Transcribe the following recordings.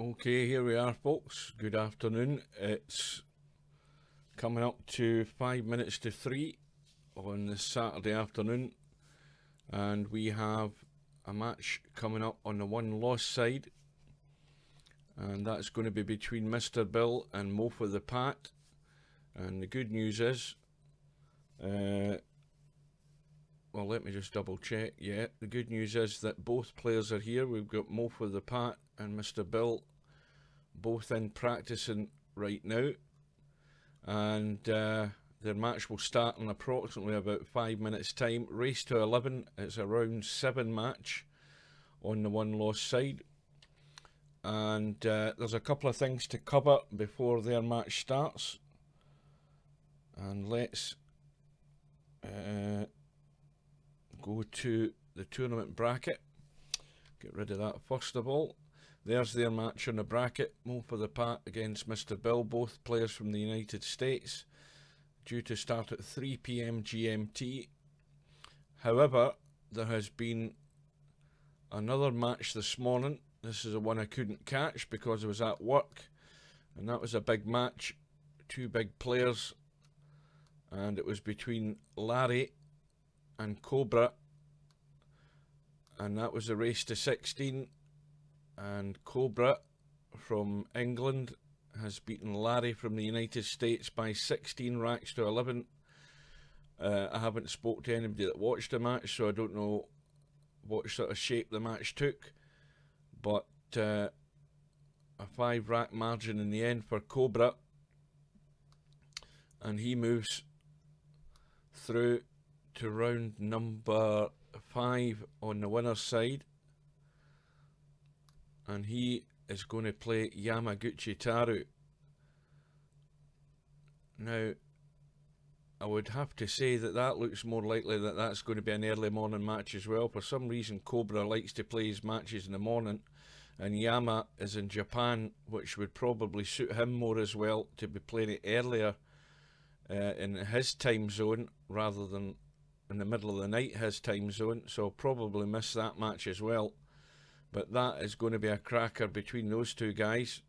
Okay, here we are, folks. Good afternoon. It's coming up to 5 minutes to 3 on this Saturday afternoon, and we have a match coming up on the one-loss side, and that's going to be between MrBill and MofoThePat. And the good news is, well, let me just double check. Yeah, the good news is that both players are here. We've got MofoThePat and MrBill both in practicing right now, and their match will start in approximately about 5 minutes time. Race to 11. It's a round 7 match on the one-loss side, and there's a couple of things to cover before their match starts, and let's go to the tournament bracket. Get rid of that first of all. There's their match on the bracket. MofoThePat against MrBill, both players from the United States, due to start at 3 PM GMT. However, there has been another match this morning. This is the one I couldn't catch because I was at work, and that was a big match, two big players, and it was between Larry and Cobra, and that was a race to 16. And Cobra from England has beaten Larry from the United States by 16 racks to 11. I haven't spoke to anybody that watched the match, so I don't know what sort of shape the match took, but a 5 rack margin in the end for Cobra, and he moves through to round number 5 on the winner's side, and he is going to play Yamaguchi Taru. Now, I would have to say that that looks more likely that that's going to be an early morning match as well. For some reason, Cobra likes to play his matches in the morning, and Yama is in Japan, which would probably suit him more as well, to be playing it earlier in his time zone rather than in the middle of the night his time zone, so I'll probably miss that match as well. But that is going to be a cracker between those two guys.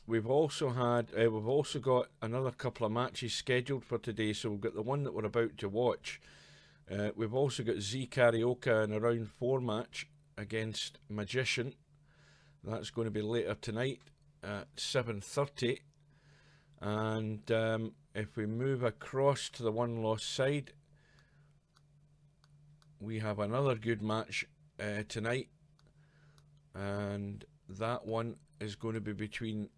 We've also got another couple of matches scheduled for today. So we've got the one that we're about to watch. We've also got Z Karaoke in a round 4 match against Magician. That's going to be later tonight at 7:30. And if we move across to the one-loss side, we have another good match tonight, and that one is going to be between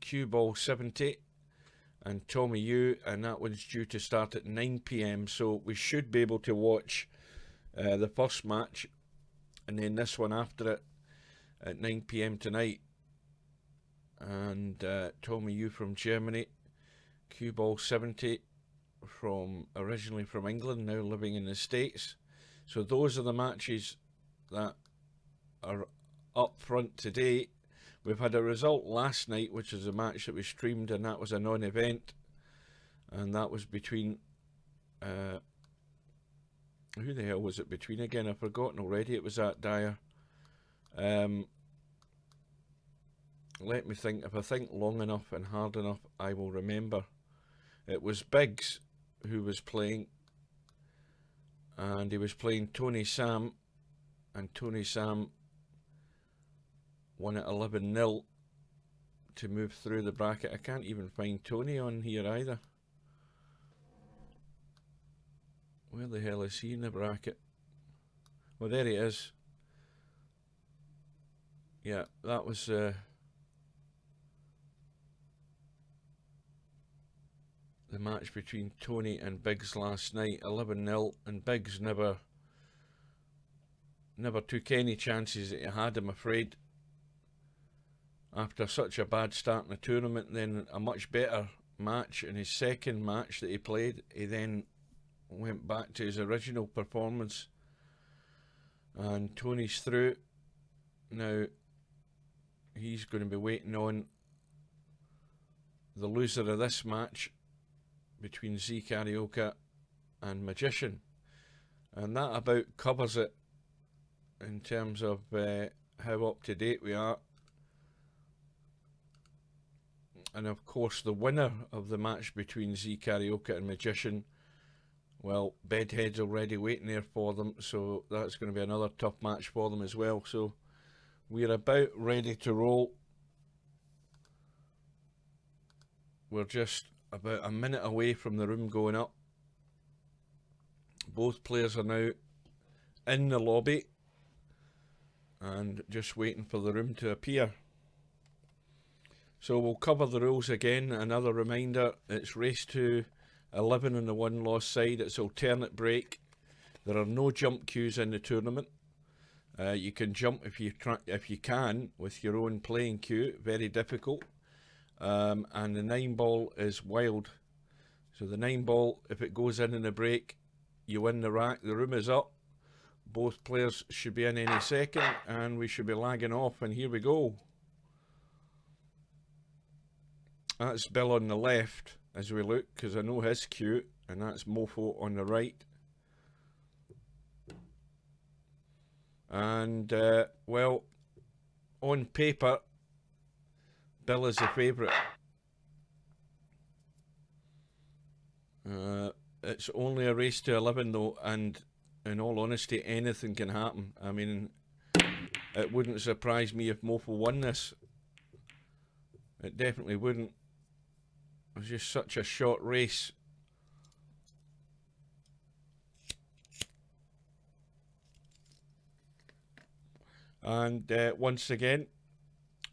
Cue Ball 70 and Tommy Yu, and that one's due to start at 9 PM, so we should be able to watch the first match and then this one after it at 9 PM tonight. And Tommy Yu from Germany, Cue Ball 70 originally from England, now living in the States. So those are the matches that are up front today. We've had a result last night, which is a match that we streamed, and that was a non-event, and that was between who the hell was it between again? I've forgotten already. It was at Dyer. Let me think. If I think long enough and hard enough, I will remember. It was Biggs who was playing, and he was playing Tony Sam, and Tony Sam won at 11-0 to move through the bracket. I can't even find Tony on here either. Where the hell is he in the bracket? Well, there he is. Yeah, that was the match between Tony and Biggs last night, 11-0, and Biggs never took any chances that he had, I'm afraid. After such a bad start in the tournament, then a much better match in his second match that he played, he then went back to his original performance, and Tony's through. Now he's going to be waiting on the loser of this match between Z Karaoke and Magician, and that about covers it in terms of how up to date we are. And of course the winner of the match between Z Karaoke and Magician, well, Bedhead's already waiting there for them, so that's going to be another tough match for them as well. So we're about ready to roll. We're just about a minute away from the room going up. Both players are now in the lobby and just waiting for the room to appear. So we'll cover the rules again. Another reminder, it's race to 11 on the one loss side. It's alternate break. There are no jump queues in the tournament. You can jump if you can with your own playing queue. Very difficult. And the 9-ball is wild. So the 9-ball, if it goes in the break, you win the rack. The room is up. Both players should be in any second, and we should be lagging off. And here we go. That's Bill on the left as we look, because I know his queue, and that's Mofo on the right. And well, on paper, Bill is the favourite. It's only a race to 11 though, and in all honesty, anything can happen. I mean, it wouldn't surprise me if Mofo won this. It definitely wouldn't. It was just such a short race. And once again,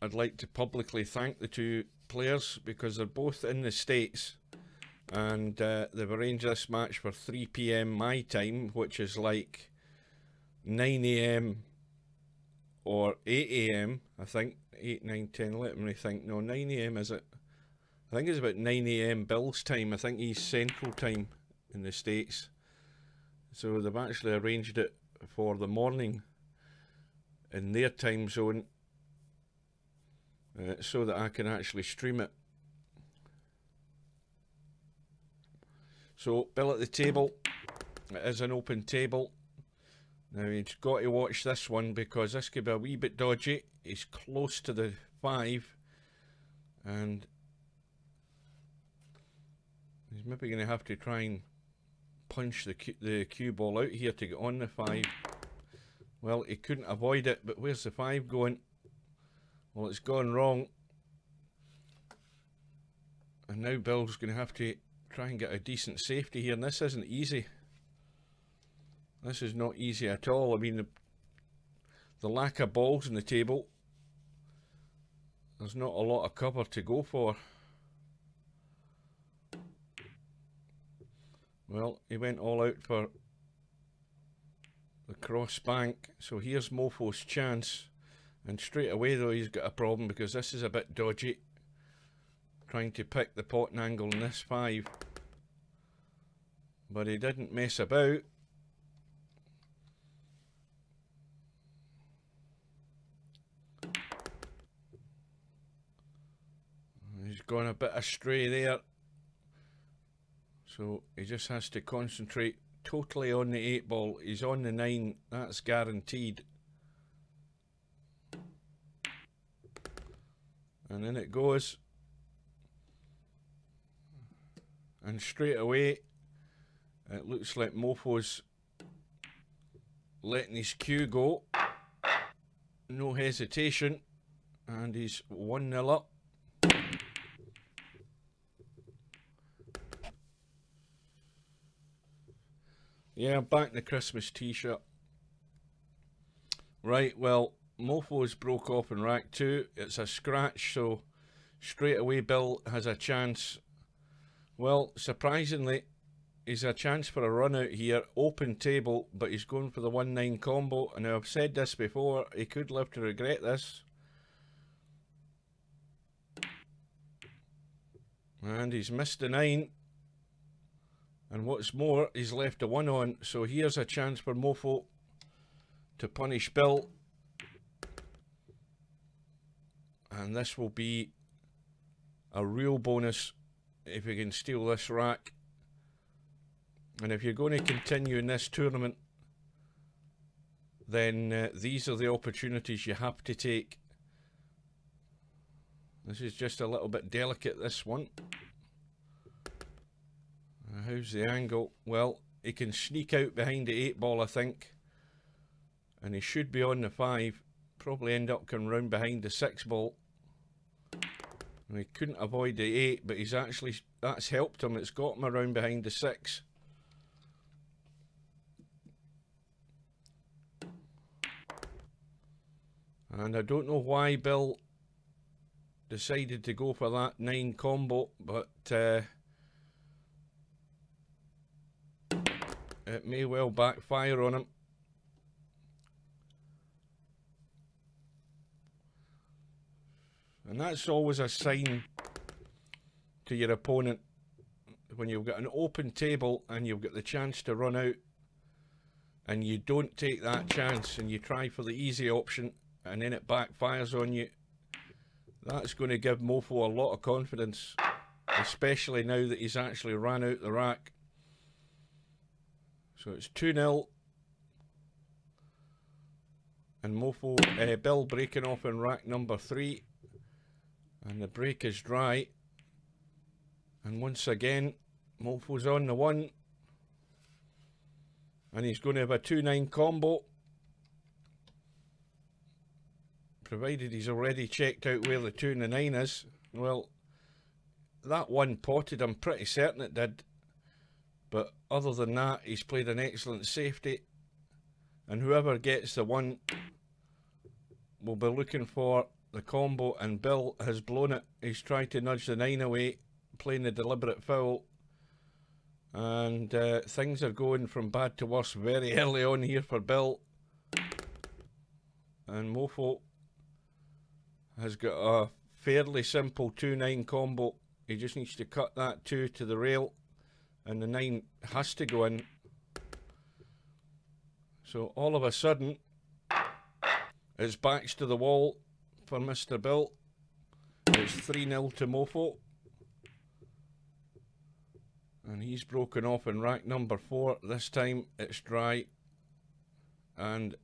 I'd like to publicly thank the two players, because they're both in the States, and they've arranged this match for 3 PM my time, which is like 9 AM or 8 AM, I think. 8, 9, 10, let me think. No, 9 AM is it? I think it's about 9 AM Bill's time. I think he's Central Time in the States. So they've actually arranged it for the morning in their time zone, so that I can actually stream it. So Bill at the table. It is an open table. Now you've got to watch this one, because this could be a wee bit dodgy. He's close to the 5, and he's maybe going to have to try and punch the cue ball out here to get on the 5. Well, he couldn't avoid it, but where's the 5 going? Well, it's gone wrong. And now Bill's going to have to try and get a decent safety here, and this isn't easy. This is not easy at all. I mean, the lack of balls on the table, there's not a lot of cover to go for. Well, he went all out for the cross bank, so here's Mofo's chance. And straight away though, he's got a problem, because this is a bit dodgy, trying to pick the pot and angle in this 5. But he didn't mess about. He's gone a bit astray there. So he just has to concentrate totally on the 8-ball. He's on the 9, that's guaranteed. And in it goes. And straight away, it looks like Mofo's letting his cue go. No hesitation. And he's 1-0 up. Yeah, back in the Christmas t-shirt. Right, well, Mofo's broke off in rack 2. It's a scratch, so straight away Bill has a chance. Well, surprisingly, he's a chance for a run out here. Open table, but he's going for the 1-9 combo. And I've said this before, he could live to regret this. And he's missed the 9. And what's more, he's left a 1 on. So here's a chance for Mofo to punish Bill. And this will be a real bonus if he can steal this rack. And if you're going to continue in this tournament, then these are the opportunities you have to take. This is just a little bit delicate, this one. How's the angle? Well, he can sneak out behind the 8 ball, I think. And he should be on the 5. Probably end up coming round behind the 6 ball. And he couldn't avoid the 8, but he's actually, that's helped him. It's got him around behind the 6. And I don't know why Bill decided to go for that 9 combo, but it may well backfire on him. And that's always a sign to your opponent when you've got an open table and you've got the chance to run out and you don't take that chance and you try for the easy option and then it backfires on you. That's going to give Mofo a lot of confidence, especially now that he's actually ran out the rack. So it's 2-0. And Mofo, Bill breaking off in rack number 3. And the break is dry. And once again, Mofo's on the 1. And he's going to have a 2-9 combo. Provided he's already checked out where the 2 and the 9 is. Well, that 1 potted, I'm pretty certain it did. But other than that, he's played an excellent safety. And whoever gets the 1 will be looking for the combo, and Bill has blown it. He's tried to nudge the 9 away, playing the deliberate foul. And things are going from bad to worse very early on here for Bill. And Mofo has got a fairly simple 2-9 combo. He just needs to cut that 2 to the rail, and the 9 has to go in. So all of a sudden, his back's to the wall for MrBill. It's 3-0 to Mofo. And he's broken off in rack number 4. This time it's dry. And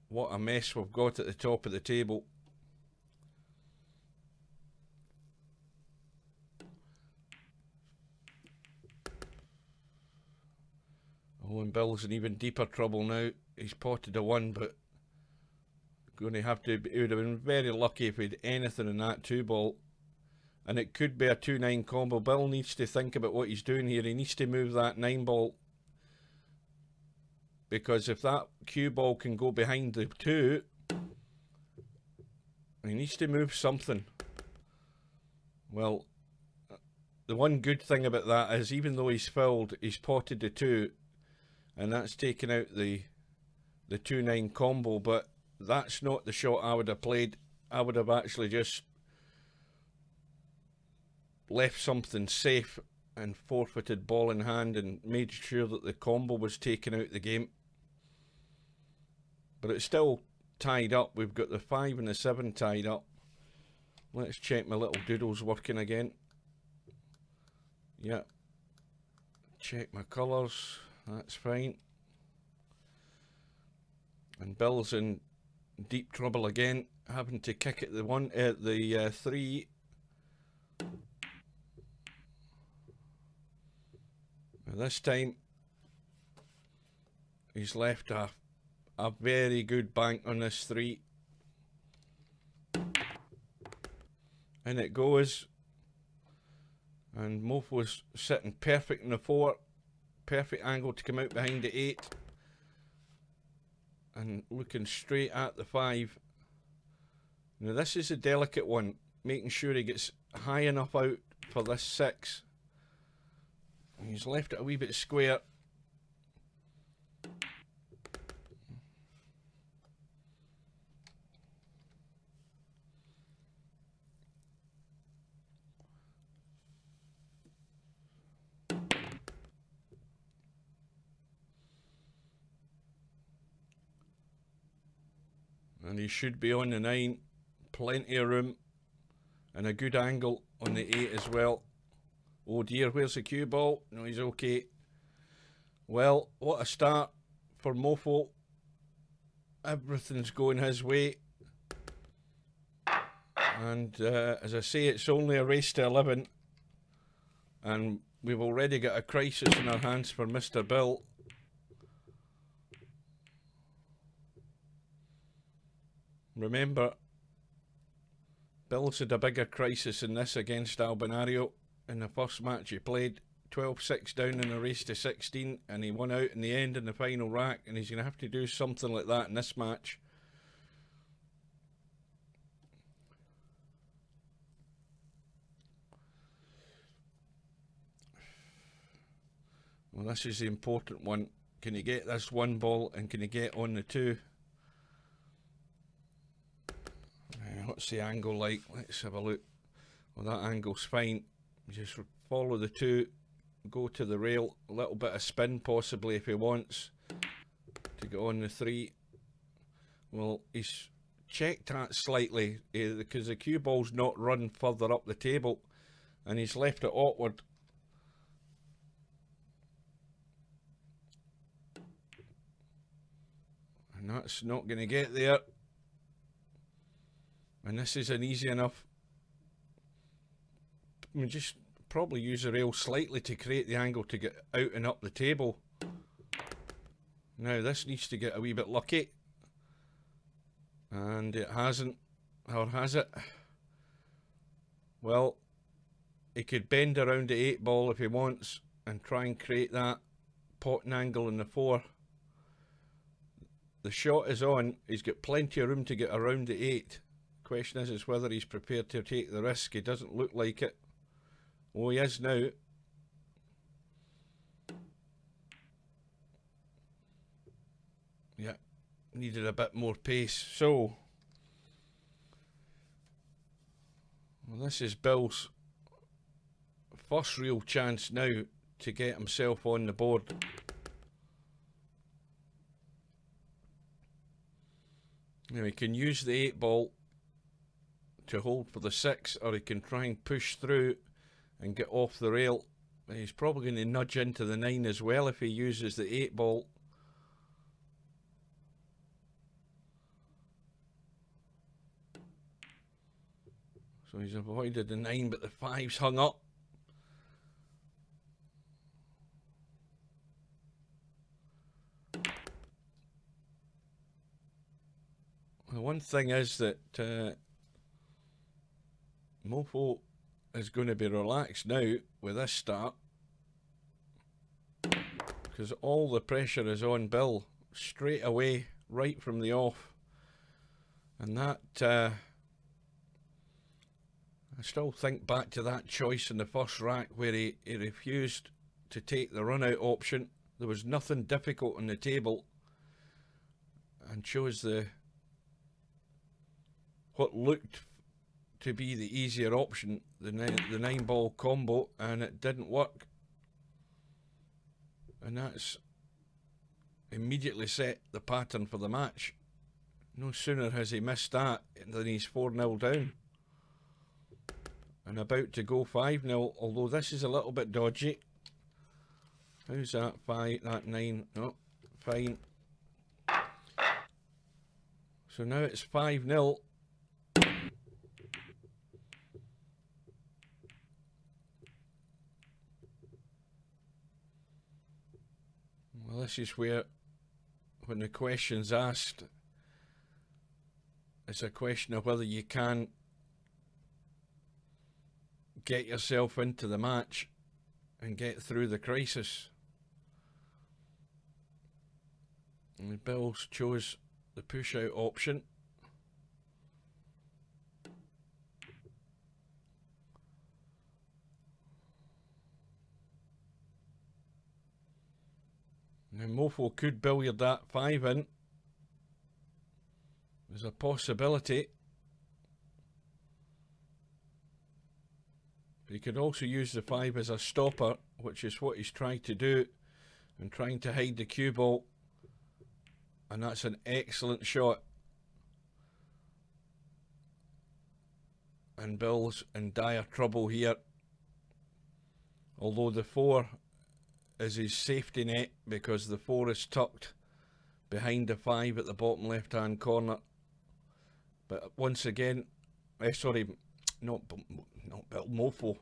what a mess we've got at the top of the table. Oh, and Bill's in even deeper trouble now. He's potted a 1, but going to have to, he would have been very lucky if he had anything in that 2 ball. And it could be a 2-9 combo. Bill needs to think about what he's doing here. He needs to move that 9 ball. Because if that cue ball can go behind the 2, he needs to move something. Well, the one good thing about that is even though he's fouled, he's potted the 2. And that's taken out the 2-9 combo. But that's not the shot I would have played. I would have actually just left something safe and forfeited ball in hand and made sure that the combo was taken out the game. But it's still tied up. We've got the 5 and the 7 tied up. Let's check my little doodles working again. Yeah. Check my colours. That's fine. And Bill's in deep trouble again, having to kick at the 3. This time he's left a very good bank on this 3. And it goes. And Mofo's sitting perfect in the 4. Perfect angle to come out behind the 8. And looking straight at the 5. Now this is a delicate one. Making sure he gets high enough out for this 6. He's left it a wee bit square. And he should be on the 9. Plenty of room. And a good angle on the 8 as well. Oh dear, where's the cue ball? No, he's okay. Well, what a start for Mofo. everything's going his way. And as I say, it's only a race to 11. And we've already got a crisis in our hands for MrBill. Remember, Bill's had a bigger crisis in this against Albinario in the first match he played. 12-6 down in a race to 16, and he won out in the end in the final rack, and he's going to have to do something like that in this match. Well, this is the important one. Can you get this one ball, and can you get on the two? What's the angle like? Let's have a look. Well, that angle's fine. Just follow the two, go to the rail, a little bit of spin possibly if he wants to get on the three. Well, he's checked that slightly because the cue ball's not run further up the table, and he's left it awkward. And that's not going to get there. And this is an easy enough. We just probably use the rail slightly to create the angle to get out and up the table. Now this needs to get a wee bit lucky. And it hasn't. Or has it? Well, he could bend around the 8 ball if he wants and try and create that potting angle in the 4. The shot is on. He's got plenty of room to get around the 8. Question is whether he's prepared to take the risk. He doesn't look like it. Oh, he is now. Yeah, needed a bit more pace. So, well, this is Bill's first real chance now to get himself on the board. Now he can use the 8 ball to hold for the 6, or he can try and push through and get off the rail. He's probably going to nudge into the 9 as well if he uses the 8 ball. So he's avoided the 9, but the 5's hung up. The one thing is that Mofo is going to be relaxed now with this start, because all the pressure is on Bill straight away, right from the off. And that, I still think back to that choice in the first rack where he refused to take the run out option. There was nothing difficult on the table, and chose what looked to be the easier option, the 9 ball combo, and it didn't work. And that's immediately set the pattern for the match. No sooner has he missed that than he's 4-0 down and about to go 5-0, although this is a little bit dodgy. How's that 5, that 9? Oh, fine. So now it's 5-0. Well, this is where, when the question's asked, it's a question of whether you can get yourself into the match and get through the crisis. And the Bills chose the push out option. Now Mofo could billiard that 5 in. There's a possibility. But he could also use the 5 as a stopper, which is what he's trying to do, and trying to hide the cue ball. And that's an excellent shot. And Bill's in dire trouble here. Although the 4 is his safety net, because the 4 is tucked behind the 5 at the bottom left hand corner. But once again, sorry, not Bill, Mofo.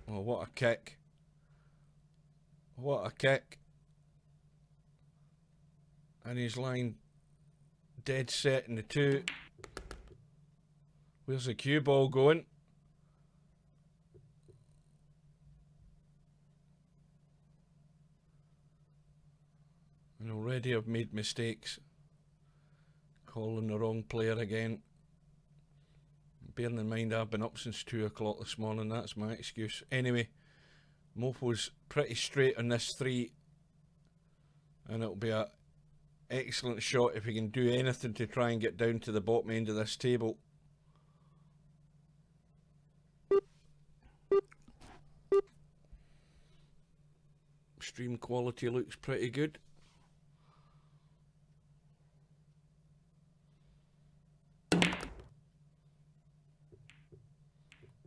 Oh, what a kick. What a kick. And he's lying dead set in the 2. Where's the cue ball going? And already I've made mistakes. Calling the wrong player again. Bearing in mind I've been up since 2 o'clock this morning, that's my excuse. Anyway, Mofo's pretty straight on this 3. And it'll be a excellent shot if he can do anything to try and get down to the bottom end of this table. Stream quality looks pretty good.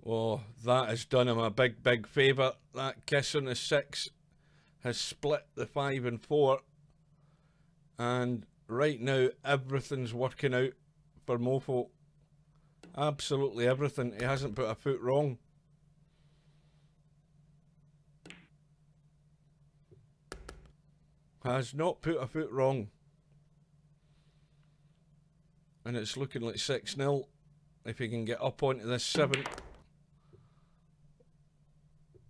Oh, that has done him a big favour. That kiss on the 6 has split the 5 and 4. And right now, everything's working out for Mofo. Absolutely everything. He hasn't put a foot wrong. Has not put a foot wrong. And it's looking like 6-0. If he can get up onto this 7.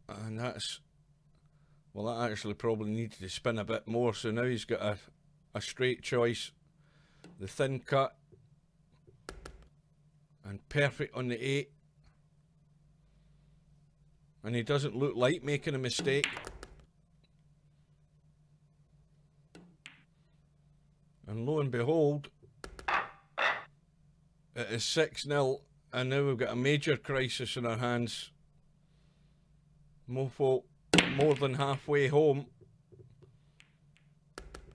And that's, well, that actually probably needed to spin a bit more. So now he's got a straight choice. The thin cut. And perfect on the 8. And he doesn't look like making a mistake. And lo and behold, it is 6-0. And now we've got a major crisis in our hands. Mofo more than halfway home.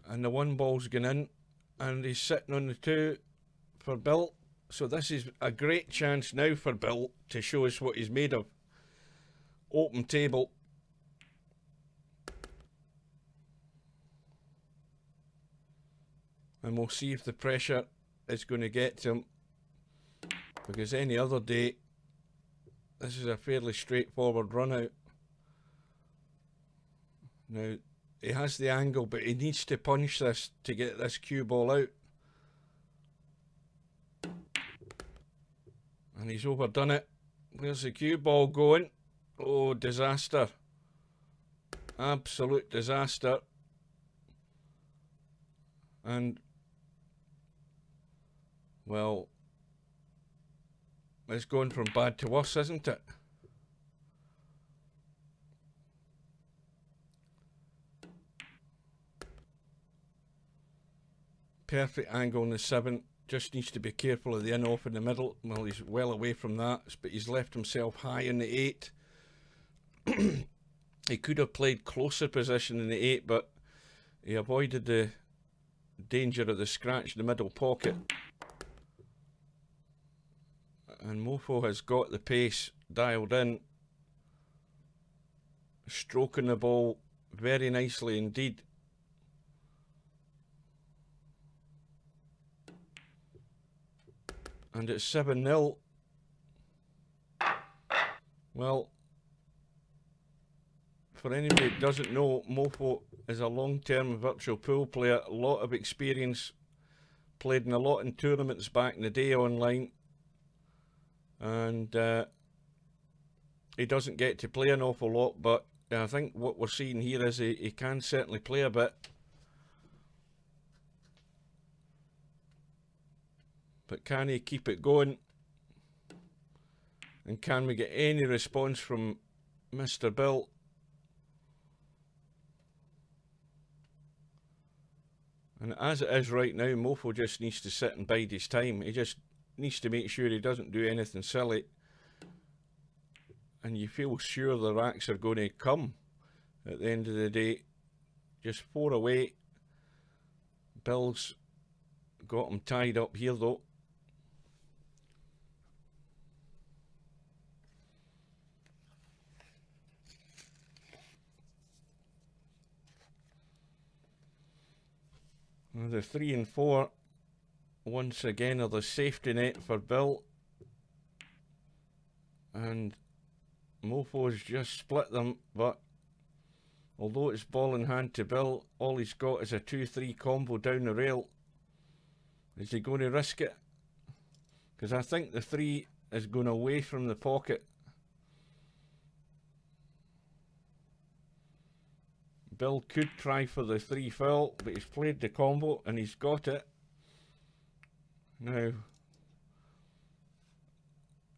And the 1 ball's gone in. And he's sitting on the 2 for Bill. So this is a great chance now for Bill to show us what he's made of. Open table. And we'll see if the pressure is going to get to him. Because any other day, this is a fairly straightforward run out. Now, he has the angle, but he needs to punch this to get this cue ball out. And he's overdone it. Where's the cue ball going? Oh, disaster. Absolute disaster. And, well, it's going from bad to worse, isn't it? Perfect angle on the 7. Just needs to be careful of the in-off in the middle. Well, he's well away from that, but he's left himself high in the 8. He could have played closer position in the 8, but he avoided the danger of the scratch in the middle pocket. And Mofo has got the pace dialed in. Stroking the ball very nicely indeed. And it's 7-0. Well, for anybody who doesn't know, Mofo is a long-term virtual pool player, a lot of experience, played in a lot in tournaments back in the day online, and he doesn't get to play an awful lot, but I think what we're seeing here is he can certainly play a bit. But can he keep it going? And can we get any response from MrBill? And as it is right now, Mofo just needs to sit and bide his time. He just needs to make sure he doesn't do anything silly. And you feel sure the racks are going to come at the end of the day. Just 4 away. Bill's got him tied up here though. the 3 and 4 once again are the safety net for Bill, and Mofo's just split them, but although it's ball in hand to Bill, all he's got is a 2-3 combo down the rail. Is he going to risk it? Because I think the 3 is going away from the pocket. Bill could try for the 3 foul, but he's played the combo and he's got it. Now,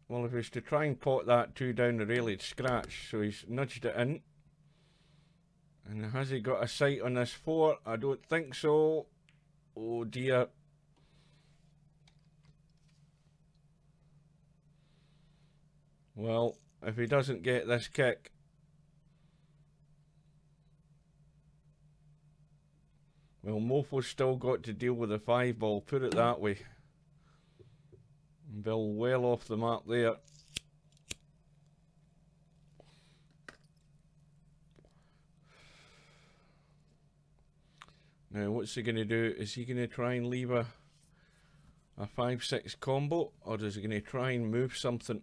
well, if he's to try and pot that 2 down the rail, he'd scratch, so he's nudged it in. And has he got a sight on this 4? I don't think so. Oh dear. Well, if he doesn't get this kick, well, Mofo's still got to deal with the 5 ball, put it that way. Bill well off the map there. Now, what's he going to do? Is he going to try and leave a 5-6 combo, or is he going to try and move something?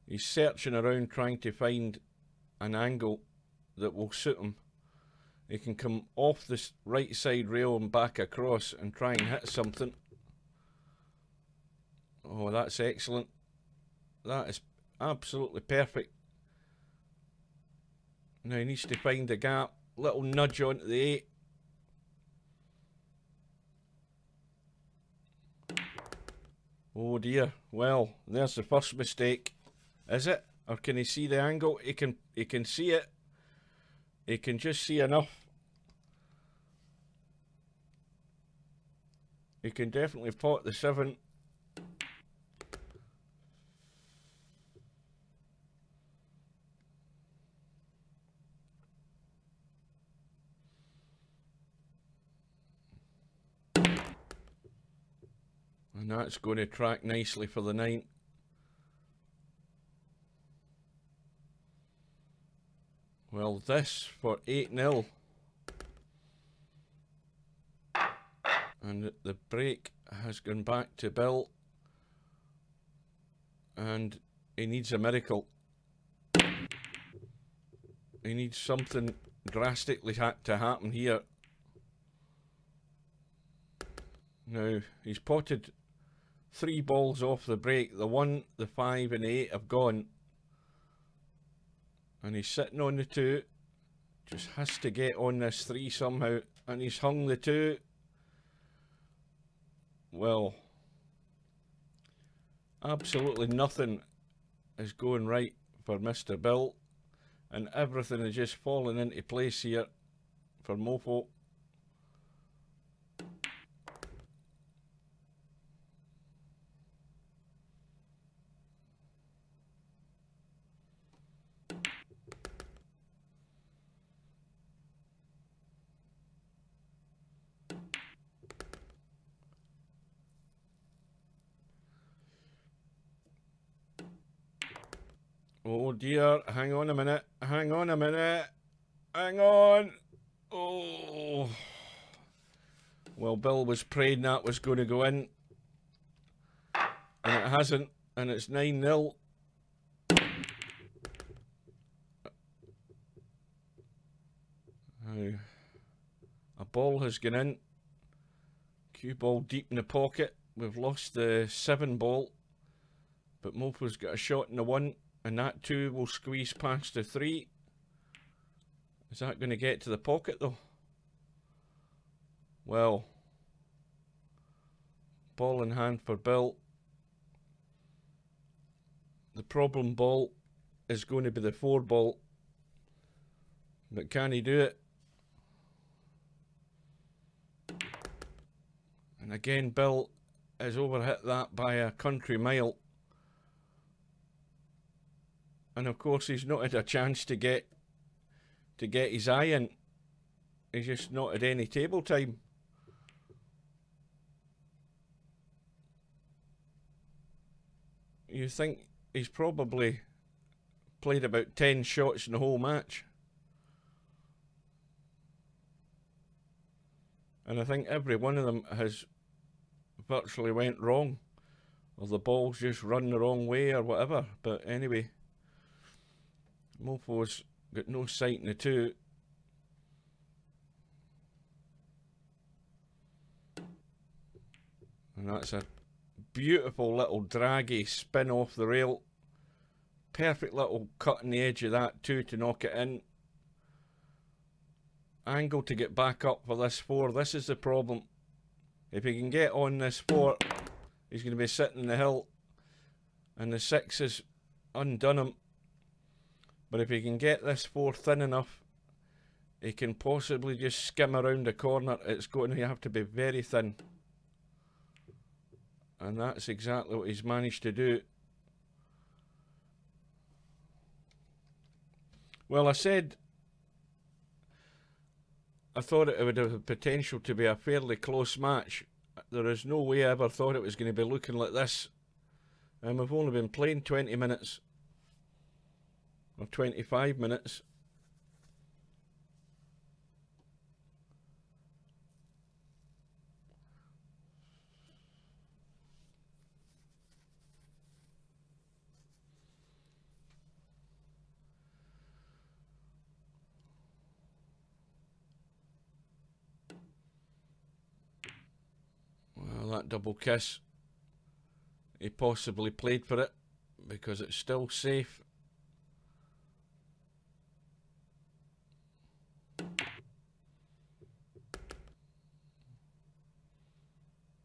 He's searching around trying to find an angle that will suit him. He can come off this right side rail and back across and try and hit something. Oh, that's excellent. That is absolutely perfect. Now he needs to find the gap. Little nudge onto the 8. Oh dear. Well, there's the first mistake. Is it? Or can he see the angle? He can see it. He can just see enough. He can definitely pot the 7. And that's going to track nicely for the 9. Well, this for 8-0. And the break has gone back to Bill. And he needs a miracle. He needs something drastically to happen here. Now, he's potted 3 balls off the break. The 1, the 5 and the 8 have gone. And he's sitting on the 2. Just has to get on this 3 somehow. And he's hung the 2. Well, absolutely nothing is going right for Mr. Bill. And everything is just falling into place here for Mofo. Oh dear, hang on a minute, hang on a minute, hang on. Oh. Well, Bill was praying that was going to go in. And it hasn't, and it's 9-0. Now, a ball has gone in. Cue ball deep in the pocket. We've lost the 7 ball. But Mofo's got a shot in the 1. And that 2 will squeeze past the 3. Is that going to get to the pocket though? Well, ball in hand for Bill. The problem ball is going to be the 4 ball. But can he do it? And again, Bill has overhit that by a country mile. And of course he's not had a chance to get his eye in. He's just not had any table time. You think he's probably played about 10 shots in the whole match. And I think every one of them has virtually went wrong, or the ball's just run the wrong way or whatever. But anyway, Mofo's got no sight in the two. And that's a beautiful little draggy spin off the rail. Perfect little cut on the edge of that too to knock it in. Angle to get back up for this 4. This is the problem. If he can get on this 4, he's going to be sitting in the hill. And the 6 has undone him. But if he can get this 4 thin enough, he can possibly just skim around the corner. It's going to have to be very thin. And that's exactly what he's managed to do. Well, I said I thought it would have the potential to be a fairly close match. There is no way I ever thought it was going to be looking like this. And we've only been playing 20 minutes. Or 25 minutes. Well, that double kiss, he possibly played for it because it's still safe.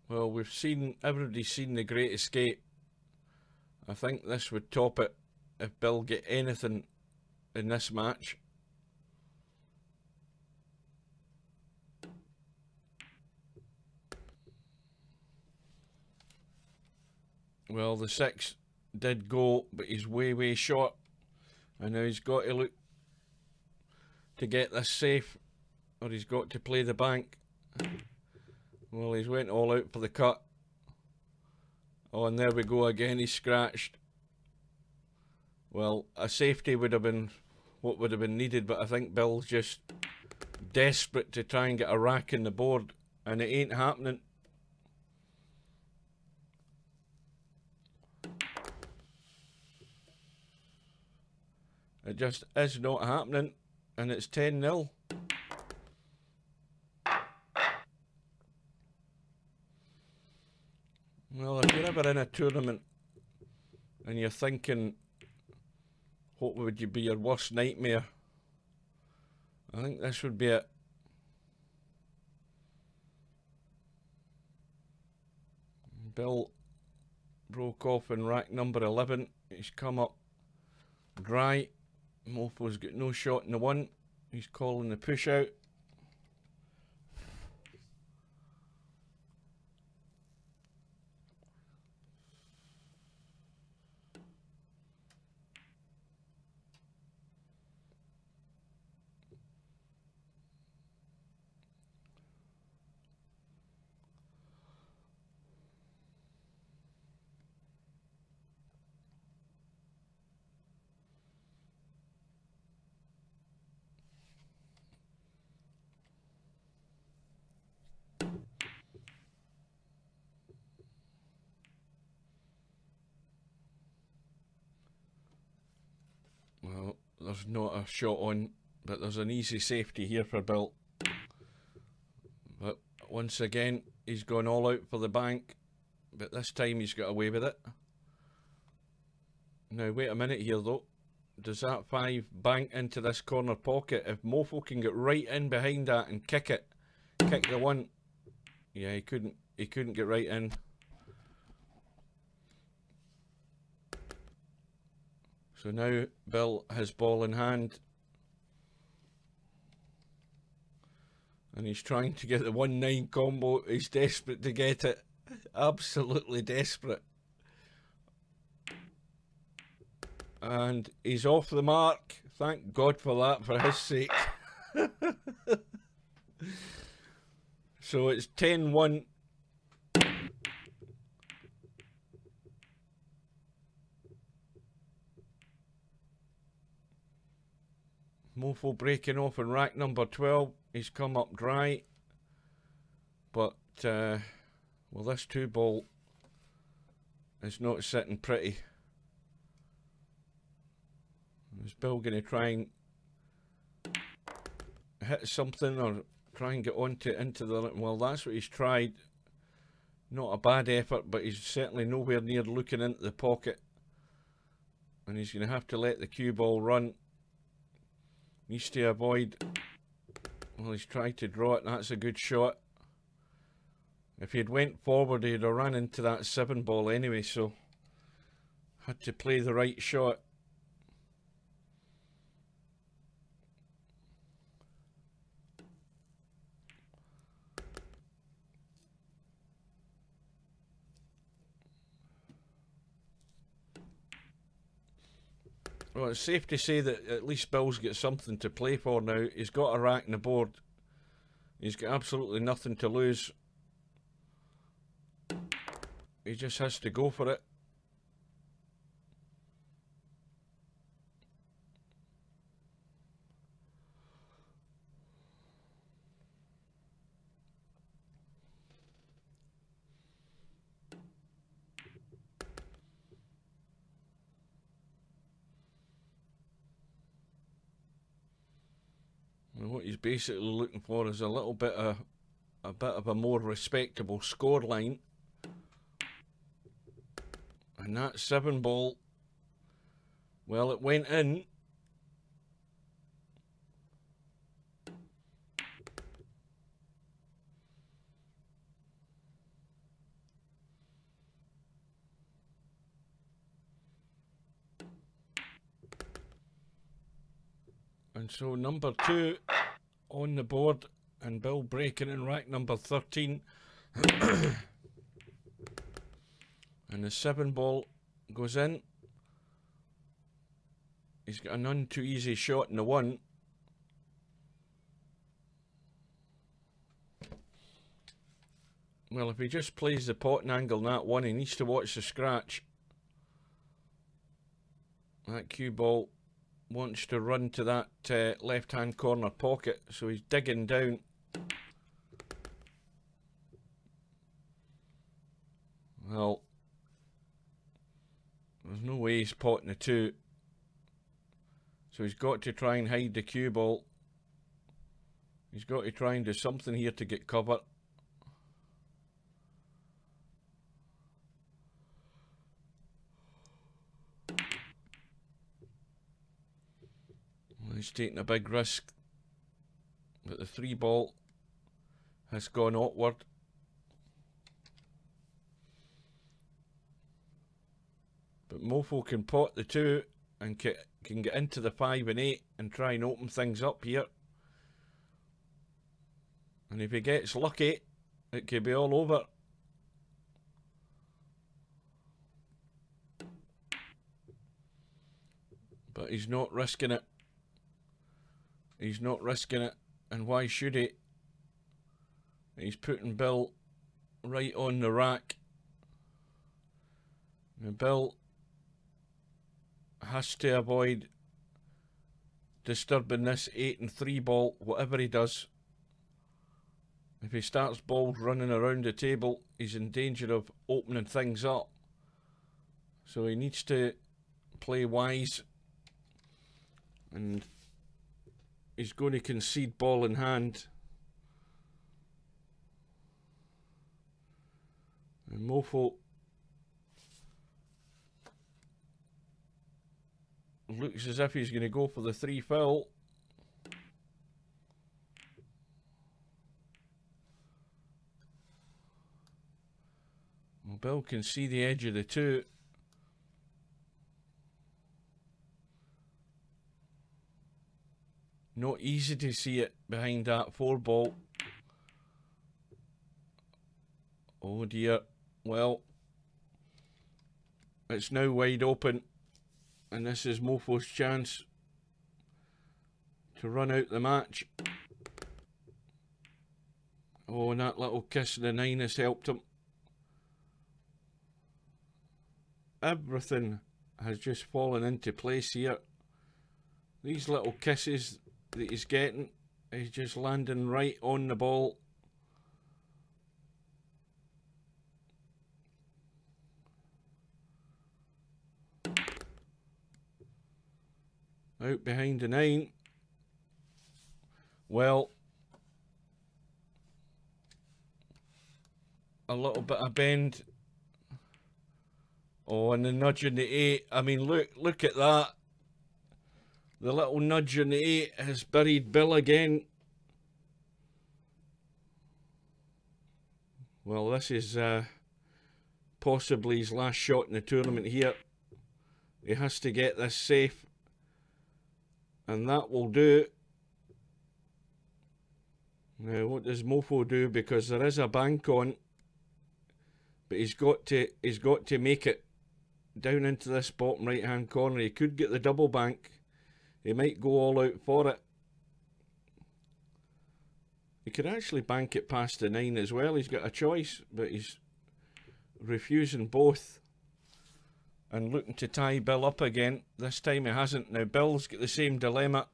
Well, everybody's seen The Great Escape. I think this would top it if Bill get anything in this match. Well, the 6 did go, but he's way short. And now he's got to look to get this safe, or he's got to play the bank. Well, he's went all out for the cut. Oh, and there we go again, he's scratched. Well, a safety would have been what would have been needed, but I think Bill's just desperate to try and get a rack in the board, and it ain't happening. It just is not happening, and it's 10-0. Well, if you're ever in a tournament and you're thinking, what would you be your worst nightmare? I think this would be it. Bill broke off in rack number 11. He's come up dry. Mofo's got no shot in the 1. He's calling the push out. Well, there's not a shot on, but there's an easy safety here for Bill. But once again, he's gone all out for the bank, but this time he's got away with it. Now, wait a minute here though. Does that 5 bank into this corner pocket? If Mofo can get right in behind that and kick it, kick the 1. Yeah, he couldn't get right in. So now Bill has ball in hand. And he's trying to get the 1-9 combo. He's desperate to get it. Absolutely desperate. And he's off the mark. Thank God for that, for his sake. So it's 10-1. Mofo breaking off in rack number 12. He's come up dry. well, this 2 ball is not sitting pretty. Is Bill going to try and hit something or try and get into the... Well, that's what he's tried. Not a bad effort, but he's certainly nowhere near looking into the pocket. And he's going to have to let the cue ball run. Needs to avoid... Well, he's tried to draw it. That's a good shot. If he had went forward, he'd have run into that 7 ball anyway, so had to play the right shot. Well, it's safe to say that at least Bill's got something to play for now. He's got a rack on the board. He's got absolutely nothing to lose. He just has to go for it. And what he's basically looking for is a little bit of a more respectable score line. And that 7 ball, well, it went in. And so number 2 on the board, and Bill breaking in rack number 13. And the 7 ball goes in. He's got a none too easy shot in the 1. Well, if he just plays the pot and angle in that 1, he needs to watch the scratch. That cue ball wants to run to that left-hand corner pocket, so he's digging down. Well, there's no way he's potting the 2. So he's got to try and hide the cue ball. He's got to try and do something here to get cover. Well, he's taking a big risk. But the 3 ball has gone upward. But Mofo can pot the 2 and can get into the 5 and 8 and try and open things up here. And if he gets lucky, it could be all over. But he's not risking it. He's not risking it. And why should he? He's putting Bill right on the rack. Now Bill has to avoid disturbing this 8 and 3 ball, whatever he does. If he starts balls running around the table, he's in danger of opening things up. So he needs to play wise. And he's going to concede ball in hand. And Mofo looks as if he's going to go for the 3 fill. Well, Bill can see the edge of the 2. Not easy to see it behind that 4 ball. Oh dear. Well, it's now wide open. And this is Mofo's chance to run out the match. Oh, and that little kiss of the 9 has helped him. Everything has just fallen into place here. These little kisses that he's getting, he's just landing right on the ball. out behind the 9. Well, a little bit of bend. Oh, and the nudge in the 8. I mean, look at that. The little nudge in the 8 has buried Bill again. Well, this is possibly his last shot in the tournament here. He has to get this safe. And that will do. Now, what does Mofo do? Because there is a bank on. But he's got to make it down into this bottom right hand corner. He could get the double bank. He might go all out for it. He could actually bank it past the 9 as well. He's got a choice, but he's refusing both and looking to tie Bill up again. This time he hasn't. Now Bill's got the same dilemma.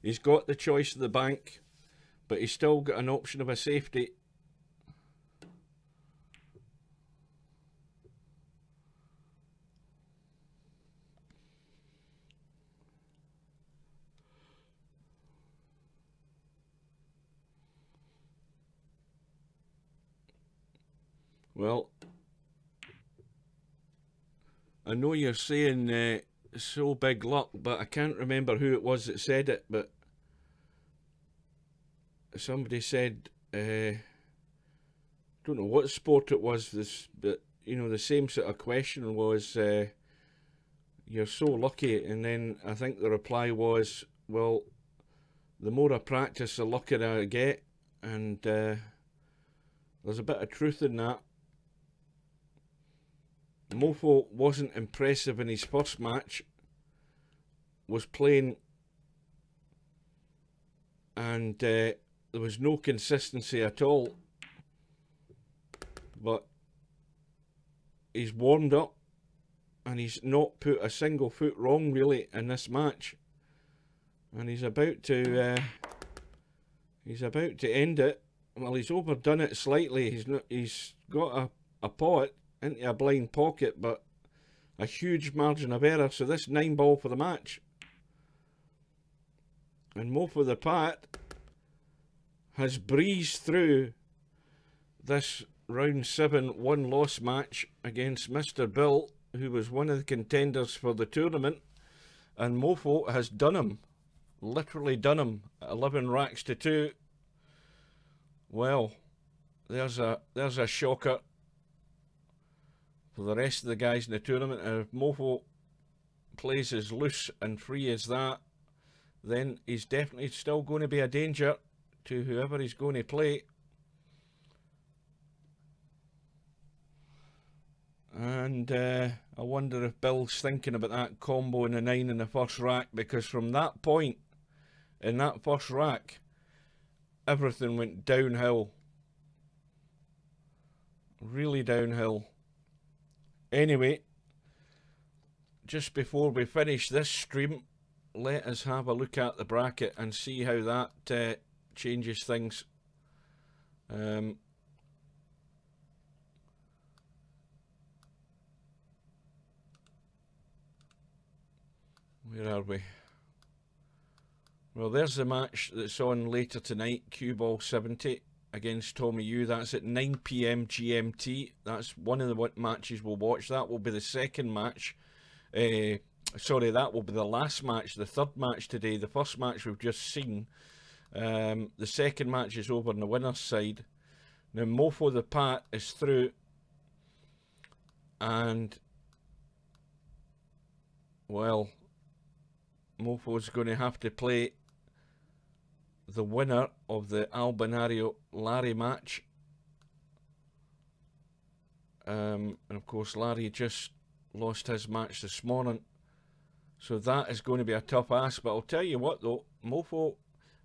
He's got the choice of the bank, but he's still got an option of a safety. Well, I know you're saying so big luck, but I can't remember who it was that said it, but somebody said, don't know what sport it was, but you know, the same sort of question was, you're so lucky, and then I think the reply was, well, the more I practice, the luckier I get, and there's a bit of truth in that. Mofo wasn't impressive in his first match, was playing, and there was no consistency at all, but he's warmed up and he's not put a single foot wrong really in this match, and he's about to end it. Well, he's overdone it slightly. He's got a pot into a blind pocket, but a huge margin of error. So this 9 ball for the match. And MofoThePat has breezed through this round 7 1-loss match against MrBill, who was one of the contenders for the tournament. And Mofo has done him. Literally done him. 11 racks to 2. Well, there's a shocker for the rest of the guys in the tournament. And if Mofo plays as loose and free as that, then he's definitely still going to be a danger to whoever he's going to play. And I wonder if Bill's thinking about that combo in the 9 in the first rack, because from that point in that first rack, everything went downhill. Really downhill. Anyway, just before we finish this stream, let us have a look at the bracket and see how that changes things. Where are we? Well, there's the match that's on later tonight, Cue Ball 70 against Tommy Yu. That's at 9 PM GMT. That's one of the matches we'll watch. That will be the second match. Sorry, that will be the last match, the third match today. The first match we've just seen. The second match is over on the winner's side. Now, MofoThePat is through. And, well, Mofo's going to have to play the winner of the Albinario Larry match. And of course Larry just lost his match this morning, so that is going to be a tough ask. But I'll tell you what though, Mofo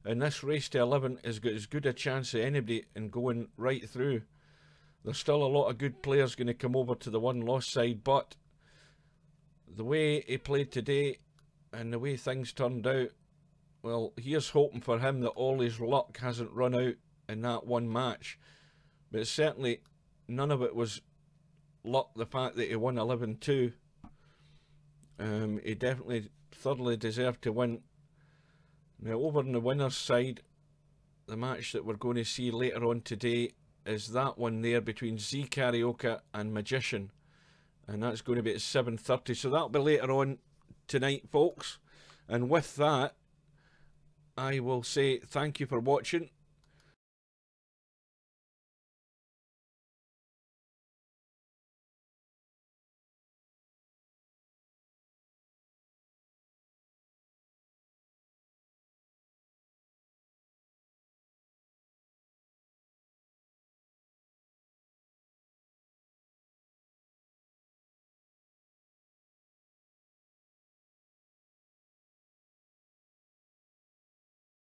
in this race to 11 has got as good a chance as anybody in going right through. There's still a lot of good players going to come over to the 1-loss side, but the way he played today and the way things turned out, well, here's hoping for him that all his luck hasn't run out in that one match. But certainly none of it was luck, the fact that he won 11-2. He definitely thoroughly deserved to win. Now, over on the winner's side, the match that we're going to see later on today is that one there between Z Karaoke and Magician, and that's going to be at 7:30, so that'll be later on tonight, folks. And with that, I will say thank you for watching.